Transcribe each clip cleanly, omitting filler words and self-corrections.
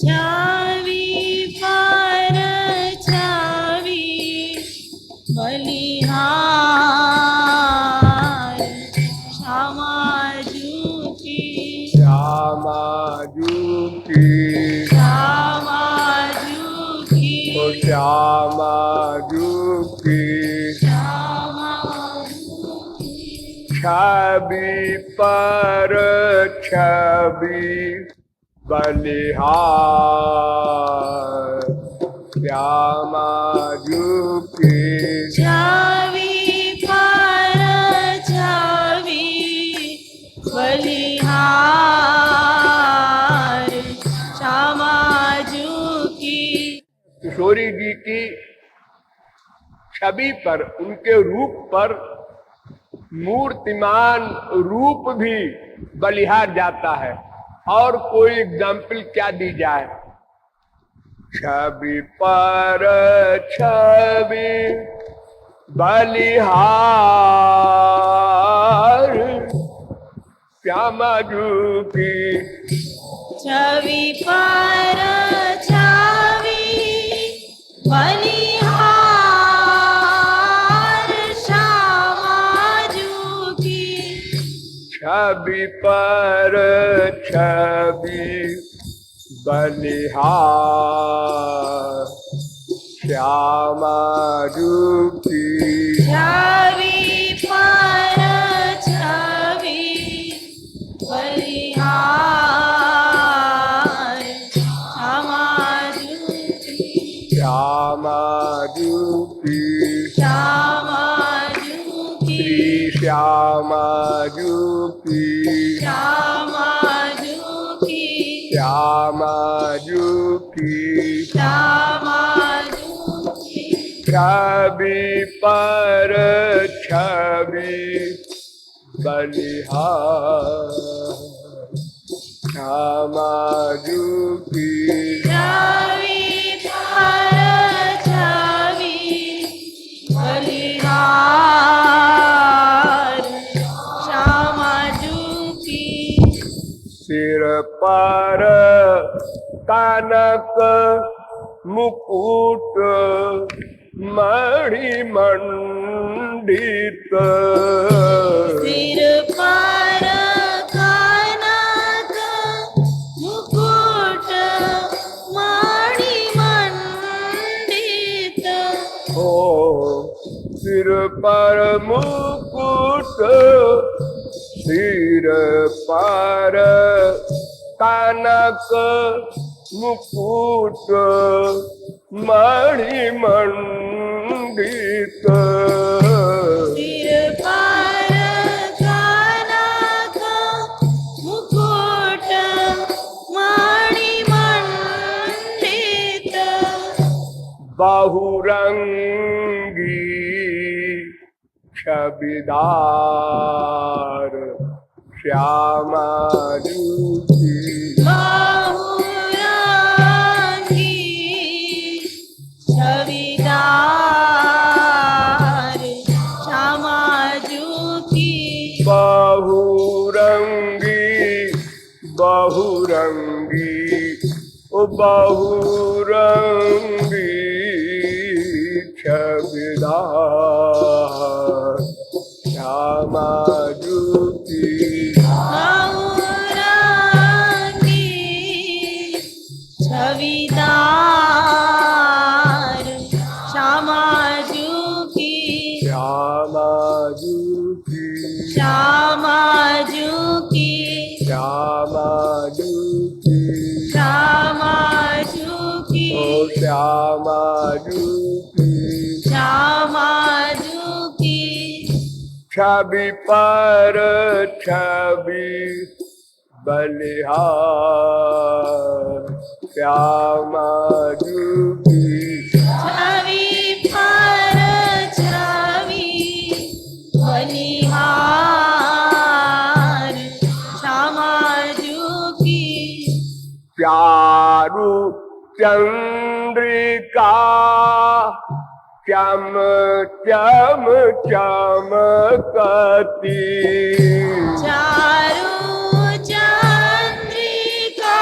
छवि पर छवि बलिहार श्यामा जूकी श्यामा जूकी श्यामा जूकी ओ श्यामा जूकी श्यामा छवि पर छवि बलिहार श्यामा जूकी छवि पर छवि बलिहार श्यामा जूकी। किशोरी जी की छवि पर, उनके रूप पर मूर्तिमान रूप भी बलिहार जाता है। और कोई एग्जाम्पल क्या दी जाए? छवि पर छवि बलिहार श्यामा जूकी छवि पर छवि बलिहार श्यामा जूकी छवि पर छवि बलिहार श्यामा जूकी छवि पर छवि बलिहार श्यामा जूकी श्यामा जूकी श्यामा जूकी श्री श्यामा जूकी श्यामा जूकी श्यामा जूकी श्यामा जूकी छवि पर छवि बलिहार श्यामा जूकी छवि पर छवि बलिहार श्यामा जूकी सिर पर कनक मुकुट मणिमंडित सिर पर कनक मुकुट मणिमंडित हो सिर पर मुकुट सिर पर कनक मुकुट मणिमंडित सिर पर कनक मुकुट मणिमंडित बहुरंगी छविदार श्यामा जूकी बहुरंगी छविदार श्यामा जूकी बहुरंगी बहुरंगी ओ बहुरंगी छविदार श्यामा जूकी बहुरंगी छविदार श्यामा जूकी श्यामा जूकी श्यामा जूकी श्यामा जूकी श्यामा जूकी ओ श्यामा जूकी श्यामा जूकी छवि पर छवि बलिहार श्यामा जूकी छवि पर छवि बलिहार श्यामा जूकी चारु चंद्रिका चम चम चमकती चारु चंद्रिका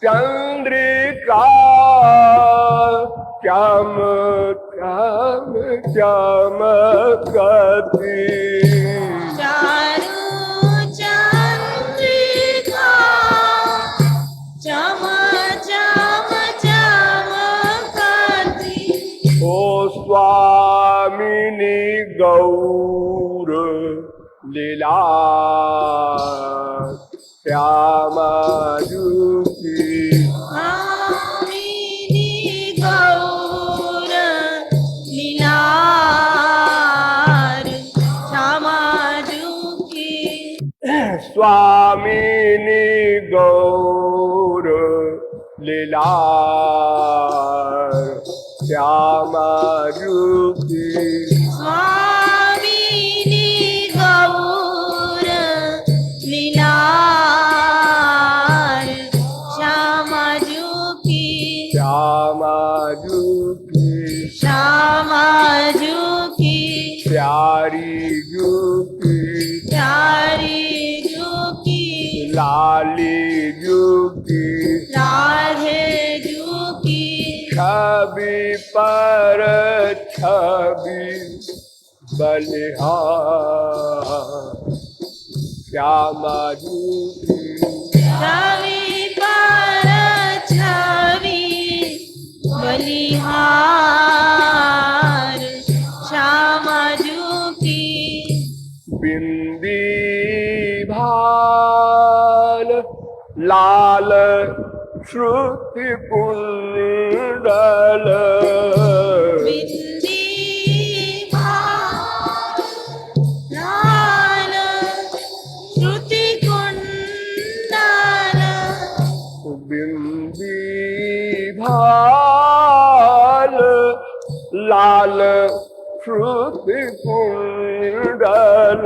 चंद्रिका चमकती चारु चंद्रिका चम चम चमकती। ओ स्वामिनी गौर लीला श्यामा रूपी स्वामिनी गौर लीलार श्यामा रूपी। स्वामिनी गौर लीला श्यामा रूपी स्वामिनी गौर लीलार श्यामा रूपी। श्यामा रूपी श्यामा रूपी प्यारी रूपी प्यारी रूपी लाली रूपी राधे रूपी। छवि पर छवि बलिहार श्यामा रूपी छवि पर छवि बलिहार श्यामा रूपी। बिंदी भाल लाल श्रुति कुंडल बिंदी भाल लाल श्रुति कुंडल। बिंदी भाल लाल श्रुति कुंडल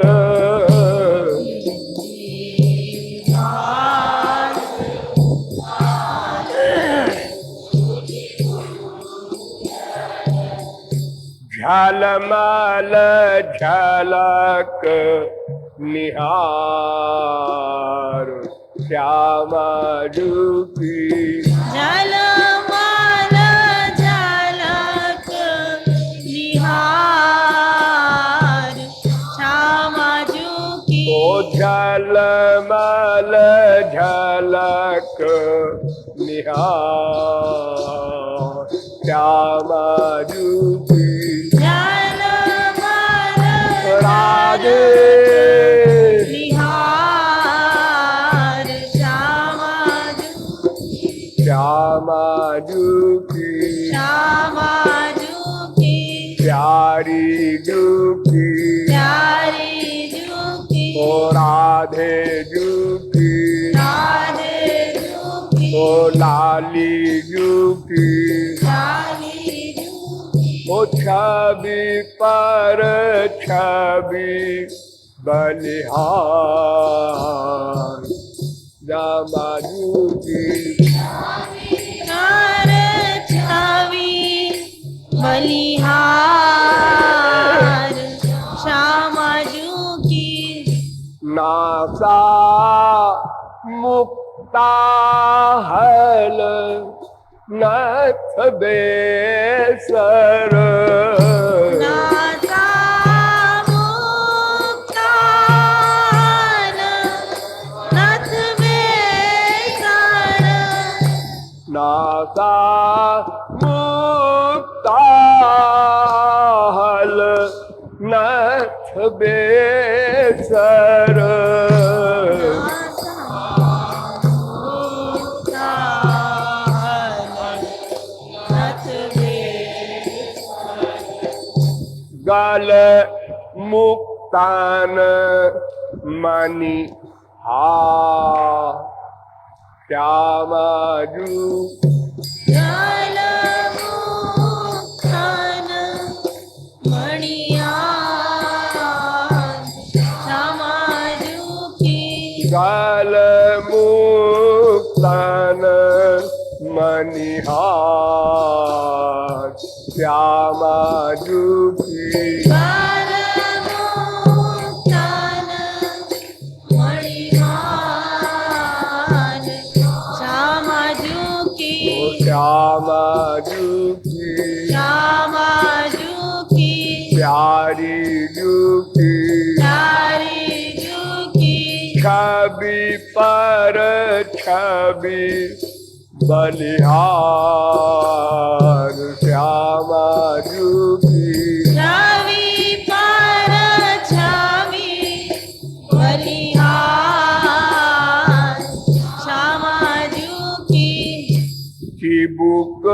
झलमल झलक निहार श्यामा रूपी झलमल झलक निहार श्यामा रूपी। ओ झलमल झलक निहार श्यामा रूपी झलमल राधे निहार श्यामा रूपी। श्यामा रूपी श्यामा रूपी प्यारी रूपी प्यारी रूपी ओ राधे रूपी राधे रूपी ओ लाली रूपी लाली रूपी। ओ छवि पर छवि बलिहार श्यामा रूपी कर छवि बलिहार श्यामा रूपी। नासा मुक्ता हल नथ बेसर नासा मुक्तान नथ बेसर। नासा मुक्ता हल नथ बेसर गल मुक्तान मणि हा श्यामा रूपी जलमुक्तान मणियान श्यामा रूपी। गल मुक्तान मणिहार श्यामा रूपी जलमुक्तान मणियान श्यामा रूपी। प्यारी जुकी प्यारी जुकी छवि पर छवि बलिहार श्यामा जुकी छवि पर छवि बलिहार श्यामा जुकी चिबुक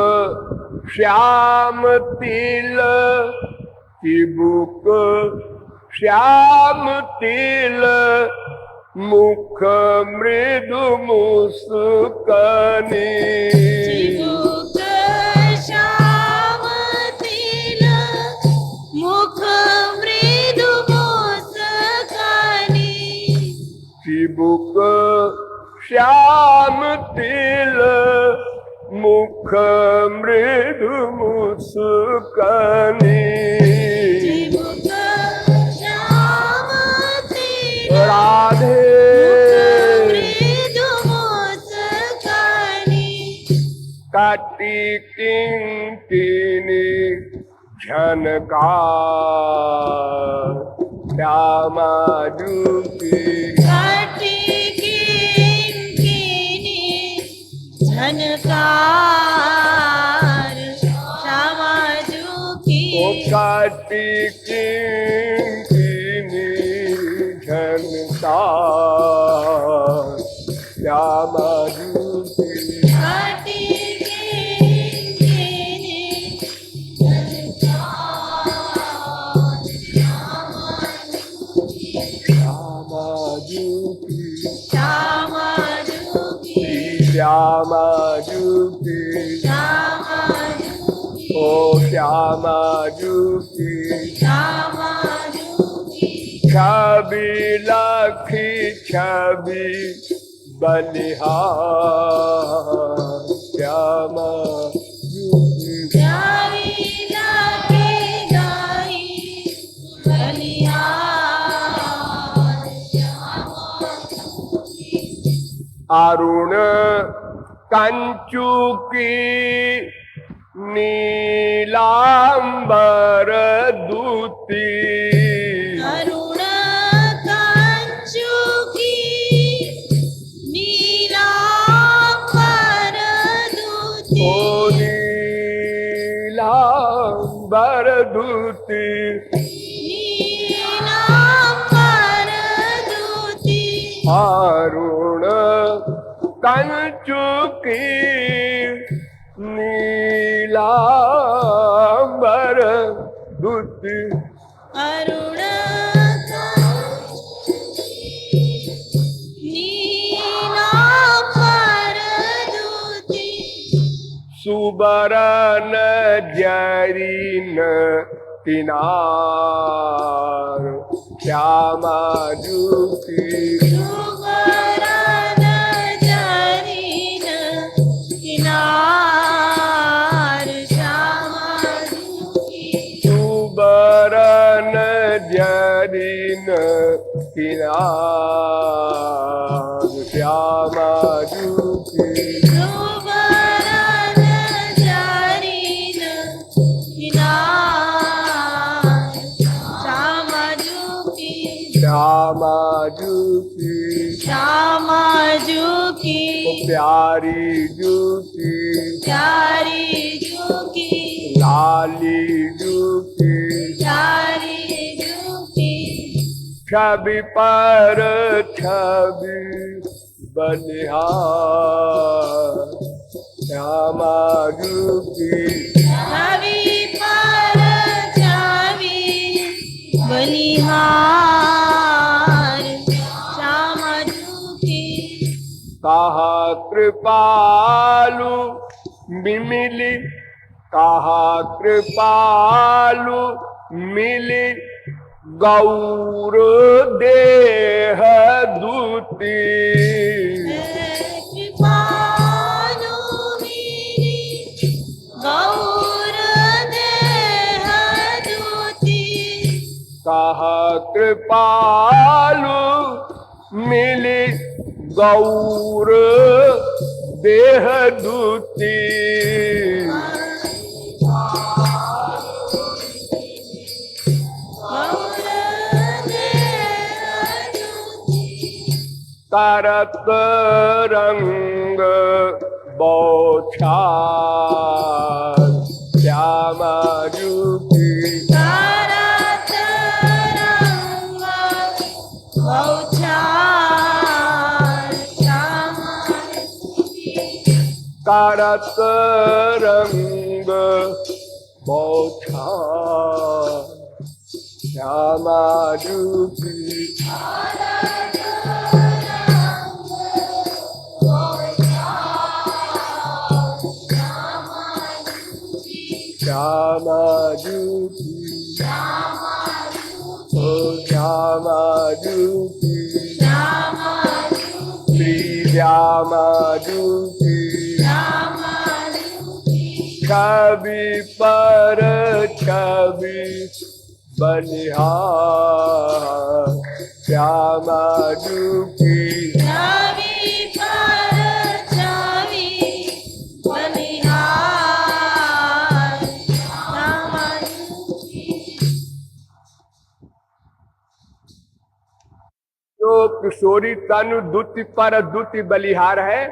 श्याम तिल चिबुक श्याम तिल मुख मृदु मुस्कानी चिबुक श्याम तिल मुख मृदु मुस्कानी चिबुक श्याम तिल मुख मृदु मुस्कानी चिबुक श्याम तिल राधे मृदु मुस्कानी काटी किंकिनी झनकार श्यामा जुकी काटी किंकिनी झनकार श्यामा जुकी ओ काटी किंकिनी झनकार श्यामा जुकी काटी किंकिनी झनकार श्यामा जुकी श्यामा जुकी श्यामा जुकी श्यामा जुकी श्यामा जुकी ओ श्यामा जुकी श्यामा जुकी छवि लखी छवि बलिहार श्यामा जुकी प्यारी लागे गाई बलिहार श्यामा जुकी अरुण कंचुकी नीलांबर दूती अरुण कांचुकी नीलांबर दूती ओ नीलांबर दूती नीलांबर दूती अरुण कंचुकी नीलांबर दूती अरुण नीलांबर दूती सुबरन जरीन किनार श्यामा जुकी सुवर्ण जरीन किनार श्यामा जुकी सुबरन जरीन किनार श्यामा जुकी सुवर्ण जरीन किनार श्यामा जुकी श्यामा जुकी श्यामा जुकी प्यारी जुकी प्यारी जुकी लाली जुकी प्यारी जुकी छवि पर छवि बलिहार श्यामा जुकी छवि पर छवि बलिहार श्यामा जुकी कहा कृपालु मिली कहा कृपालु मिली गौर देह दूती कृपालु मेरी गौर देह दूती कहा कृपालु मिली गौर देह दूती करत रंग बौछार श्यामा रूपी करत रंग बौछार श्यामा करत रंग बौछार श्यामा रूपी श्यामा रूपी ओ श्यामा रूपी श्री श्यामा रूपी छवि पर छवि बलिहार श्यामा रूपी छवि पर छवि बलिहार श्यामा जो किशोरी तनु दुति पर दुति बलिहार है,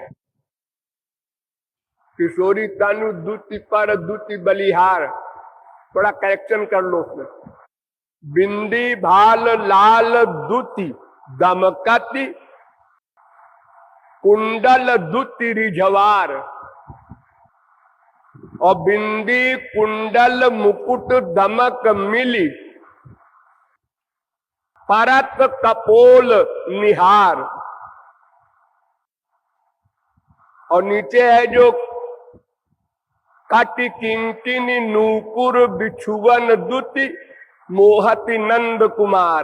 किशोरी तनु दुति पर दुति बलिहार, थोड़ा करेक्शन कर लो उसमें। बिंदी भाल लाल दुति दमकति कुंडल दुति रिझवार, और बिंदी कुंडल मुकुट दमक मिली परत कपोल निहार। और नीचे है जो कटि किंकिनी नूपुर बिछुवन दुति मोहति नंद कुमार।